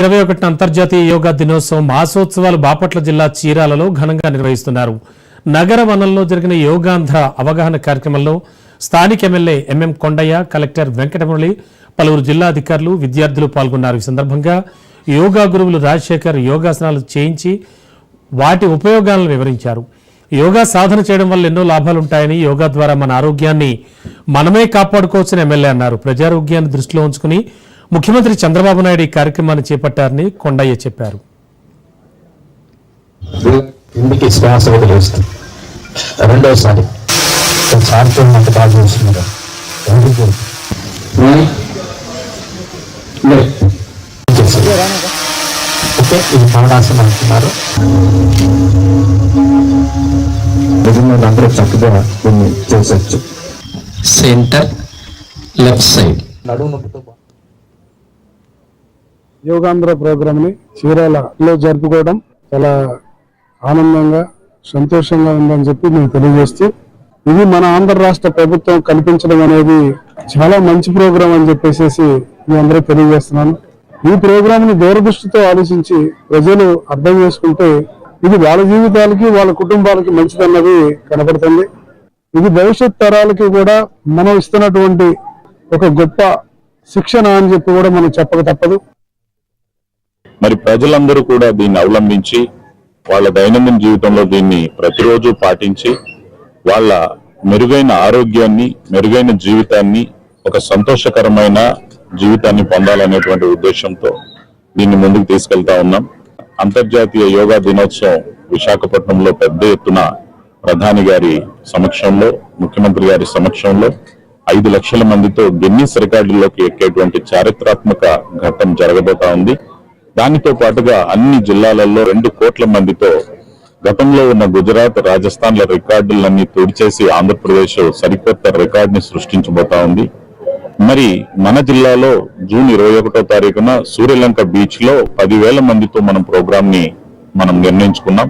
21 అంతర్జాతీయ యోగా దినోత్సవం మాసోత్సవాలు బాపట్ల జిల్లా చీరాలలో ఘనంగా నిర్వహిస్తున్నారు. నగర వనంలో జరిగిన యోగాంధ్ర అవగాహన కార్యక్రమంలో స్థానిక MLA MM Kondaiah, collector Venkata Murali, పలువురు జిల్లా అధికారులు, విద్యార్థులు పాల్గొన్నారు. ఈ సందర్భంగా యోగా గురువులు రాజశేఖర్ యోగాసనాలు చేయించి వాటి ఉపయోగాలను వివరించారు. యోగా సాధన చేయడం వల్ల ఎన్నో లాభాలుంటాయని, యోగా ద్వారా మన ఆరోగ్యాన్ని మనమే కాపాడుకోవచ్చని ఎమ్మెల్యే అన్నారు. ప్రజారోగ్యాన్ని దృష్టిలో ఉంచుకుని ముఖ్యమంత్రి చంద్రబాబు నాయుడు ఈ కార్యక్రమాన్ని చేపట్టారని కొండయ్య చెప్పారు. ఇంటికి శ్వాస వదిలేస్తుంది. రెండోసారి అంత బాగా చేస్తున్నారు. ఓకే, ఇది పాడాసనం అంటున్నారు. అందరూ చక్కగా దీన్ని చేసొచ్చు. సెంటర్, లెఫ్ట్ సైడ్ నడుము నొప్పితో యోగాంధ్ర ప్రోగ్రామ్ ని చీరాలలో జరుపుకోవడం చాలా ఆనందంగా, సంతోషంగా ఉందని చెప్పి మేము తెలియజేస్తూ, ఇది మన ఆంధ్ర రాష్ట్ర ప్రభుత్వం కల్పించడం అనేది చాలా మంచి ప్రోగ్రాం అని చెప్పేసి మీ అందరూ తెలియజేస్తున్నాను. ఈ ప్రోగ్రామ్ ని దూరదృష్టితో ఆలోచించి ప్రజలు అర్థం చేసుకుంటే ఇది వాళ్ళ జీవితాలకి, వాళ్ళ కుటుంబాలకి మంచిదన్నది కనపడుతుంది. ఇది భవిష్యత్ తరాలకి కూడా మనం ఇస్తున్నటువంటి ఒక గొప్ప శిక్షణ అని చెప్పి కూడా మనం చెప్పక తప్పదు. మరి ప్రజలందరూ కూడా దీన్ని అవలంబించి వాళ్ళ దైనందిన జీవితంలో దీన్ని ప్రతిరోజు పాటించి వాళ్ళ మెరుగైన ఆరోగ్యాన్ని, మెరుగైన జీవితాన్ని, ఒక సంతోషకరమైన జీవితాన్ని పొందాలనేటువంటి ఉద్దేశంతో దీన్ని ముందుకు తీసుకెళ్తా ఉన్నాం. అంతర్జాతీయ యోగా దినోత్సవం విశాఖపట్నంలో పెద్ద ఎత్తున ప్రధాని గారి సమక్షంలో, ముఖ్యమంత్రి గారి సమక్షంలో 5 లక్షల మందితో గిన్నిస్ రికార్డుల్లోకి ఎక్కేటువంటి చారిత్రాత్మక ఘట్టం జరగబోతా ఉంది. దానితో పాటుగా అన్ని జిల్లాలలో 2 కోట్ల మందితో గతంలో ఉన్న గుజరాత్, రాజస్థాన్ల రికార్డులన్నీ తుడిచేసి ఆంధ్రప్రదేశ్ సరికొత్త రికార్డుని సృష్టించబోతా ఉంది. మరి మన జిల్లాలో జూన్ 21వ తారీఖున సూర్యలంక బీచ్ లో 10,000 మందితో మనం ప్రోగ్రామ్ ని నిర్ణయించుకున్నాం.